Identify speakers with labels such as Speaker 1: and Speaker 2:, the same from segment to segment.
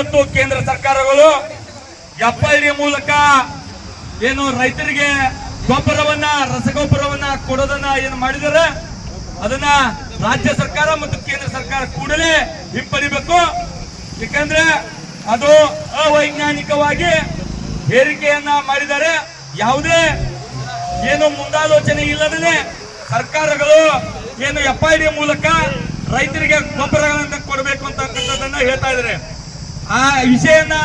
Speaker 1: ಮತ್ತು ಕೇಂದ್ರ ಸರ್ಕಾರಗಳು ಎಫ್ಐಡಿ ಮೂಲಕ ಏನು ರೈತರಿಗೆ ಗೊಬ್ಬರವನ್ನ ರಸಗೊಬ್ಬರವನ್ನ ಕೊಡೋದನ್ನ ಏನು ಮಾಡಿದರೆ ಅದನ್ನ ರಾಜ್ಯ ಸರ್ಕಾರ ಮತ್ತು ಕೇಂದ್ರ ಸರ್ಕಾರ ಕೂಡಲೇ ಹಿಂಪಡಿಬೇಕು. ಯಾಕಂದ್ರೆ ಅದು ಅವೈಜ್ಞಾನಿಕವಾಗಿ ಹೇರಿಕೆಯನ್ನ ಮಾಡಿದ್ದಾರೆ. ಯಾವುದೇ ಏನು ಮುಂದಾಲೋಚನೆ ಇಲ್ಲದೇ ಸರ್ಕಾರಗಳು ಏನು ಎಫ್ಐಡಿ ಮೂಲಕ ರೈತರಿಗೆ ಗೊಬ್ಬರಗಳನ್ನ ಕೊಡಬೇಕು ಅಂತಕ್ಕಂಥದ್ದನ್ನ ಹೇಳ್ತಾ ಇದ್ದಾರೆ. ಆ ವಿಷಯನ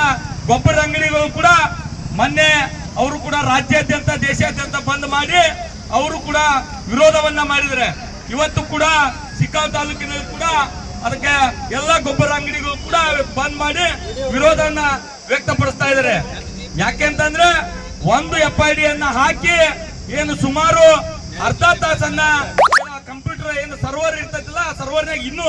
Speaker 1: ಗೊಬ್ಬರ ಅಂಗಡಿಗಳು ಕೂಡ ಮೊನ್ನೆ ಅವರು ಕೂಡ ರಾಜ್ಯಾದ್ಯಂತ ದೇಶಾದ್ಯಂತ ಬಂದ್ ಮಾಡಿ ಅವರು ಕೂಡ ವಿರೋಧವನ್ನ ಮಾಡಿದ್ದಾರೆ. ಇವತ್ತು ಕೂಡ ಶಿಗ್ಗಾಂವ್ ತಾಲೂಕಿನಲ್ಲಿ ಕೂಡ ಅದಕ್ಕೆ ಎಲ್ಲ ಗೊಬ್ಬರ ಅಂಗಡಿಗಳು ಕೂಡ ಬಂದ್ ಮಾಡಿ ವಿರೋಧವನ್ನ ವ್ಯಕ್ತಪಡಿಸ್ತಾ ಇದ್ದಾರೆ. ಯಾಕೆಂತಂದ್ರೆ ಒಂದು ಎಫ್ಐಡಿ ಅನ್ನ ಹಾಕಿ ಏನು ಸುಮಾರು ಅರ್ಧ ತಾಸನ್ನ ಕಂಪ್ಯೂಟರ್ ಏನು ಸರ್ವರ್ ಇರ್ತೈತಿಲ್ಲ ಆ ಸರ್ವರ್ನಾಗ ಇನ್ನೂ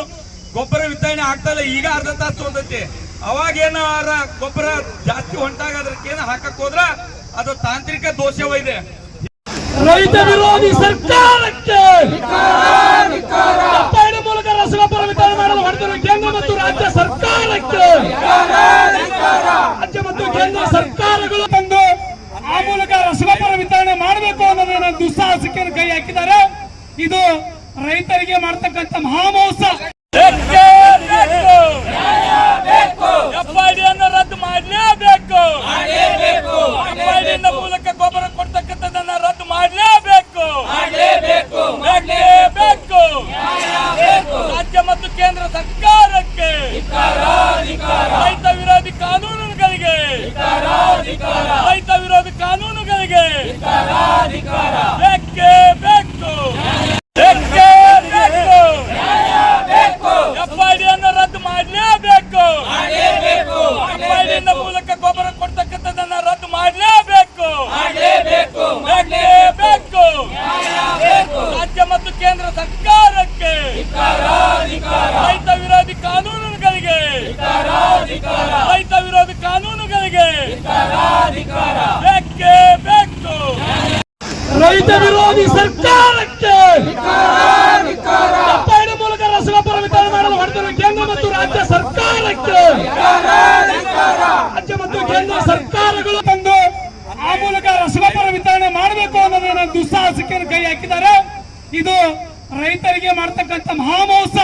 Speaker 1: ಗೊಬ್ಬರ ವಿತರಣೆ ಆಗ್ತಾ ಇಲ್ಲ. ಈಗ ಅರ್ಧ ತಾಸು ತೊಗೊಂಡೈತಿ. ಅವಾಗ ಏನಾರ ಗೊಬ್ಬರ ಜಾಸ್ತಿ ಹೊಂಟಾಗ ಅದಕ್ಕೇನು ಹಾಕಕ್ ಹೋದ್ರ ಅದು ತಾಂತ್ರಿಕ ದೋಷವಿದೆ.
Speaker 2: ರೈತ ವಿರೋಧಿ ಸರ್ಕಾರಕ್ಕೆ ಎಫ್ಐಡಿ ಮೂಲಕ ರಸಗೊಬ್ಬರ ವಿತರಣೆ ಮಾಡಲು ಹೊರಟಿರುವ ಕೇಂದ್ರ ಮತ್ತು ರಾಜ್ಯ ಸರ್ಕಾರಕ್ಕೆ ರಾಜ್ಯ ಮತ್ತು ಕೇಂದ್ರ ಸರ್ಕಾರಗಳು ತಂದು ಆ ಮೂಲಕ ರಸಗೊಬ್ಬರ ವಿತರಣೆ ಮಾಡಬೇಕು ಅನ್ನೋದನ್ನ ದುಸ್ಸಾಹಸಕ್ಕೆ ಕೈ ಹಾಕಿದ್ದಾರೆ. ಇದು ರೈತರಿಗೆ ಮಾಡ್ತಕ್ಕಂಥ ಮಹಾಮೋಸ.
Speaker 1: ಎಫ್ಐಡಿಯನ್ನು ರದ್ದು ಮಾಡಲೇಬೇಕು. ಎಫ್ಐಡಿಯ ಮೂಲಕ ಗೊಬ್ಬರ ಕೊಡ್ತಕ್ಕಂಥದ್ದನ್ನ ರದ್ದು ಮಾಡಲೇಬೇಕು. ರಾಜ್ಯ ಮತ್ತು ಕೇಂದ್ರ ಸರ್ಕಾರಕ್ಕೆ ರೈತ ವಿರೋಧಿ ಕಾನೂನುಗಳಿಗೆ ರೈತ ವಿರೋಧಿ ಕಾನೂನುಗಳಿಗೆ ಬೇಕೇ ಬೇಕು. ಎಫ್ಐಡಿಯನ್ನು ರದ್ದು ಮಾಡಲೇಬೇಕು. ಎಫ್ಐಡಿಯ ಮೂಲಕ ಗೊಬ್ಬರ ಕೊಡ್ತಕ್ಕಂಥದ್ದನ್ನ ರದ್ದು ಮಾಡಲೇಬೇಕು. ರಾಜ್ಯ ಮತ್ತು ಕೇಂದ್ರ ಸರ್ಕಾರಕ್ಕೆ ರೈತ ವಿರೋಧಿ ಕಾನೂನುಗಳಿಗೆ ರೈತ ವಿರೋಧಿ ಕಾನೂನುಗಳಿಗೆ ಬೇಕೇ ಬೇಕು.
Speaker 2: ರೈತ ವಿರೋಧಿ ಸರ್ಕಾರಕ್ಕೆ ಎಫ್ಐಡಿ ಮೂಲಕ ರಸಗೊಬ್ಬರ ವಿತರಣೆ ಮಾಡಲು ಹೊರಟಿರುವ ಕೇಂದ್ರ ಮತ್ತು ರಾಜ್ಯ ಸರ್ಕಾರಕ್ಕೆ ರಾಜ್ಯ ಮತ್ತು ಕೇಂದ್ರ ಸರ್ಕಾರಗಳು ತಂದು ಆ ಮೂಲಕ ರಸಗೊಬ್ಬರ ವಿತರಣೆ ಮಾಡಬೇಕು ಅನ್ನೋದನ್ನ ದುಸ್ಸಾಹಸಕ್ಕೆ ಕೈ ಹಾಕಿದ್ದಾರೆ. ಇದು ರೈತರಿಗೆ ಮಾಡ್ತಕ್ಕಂಥ ಮಹಾಮೋಸ.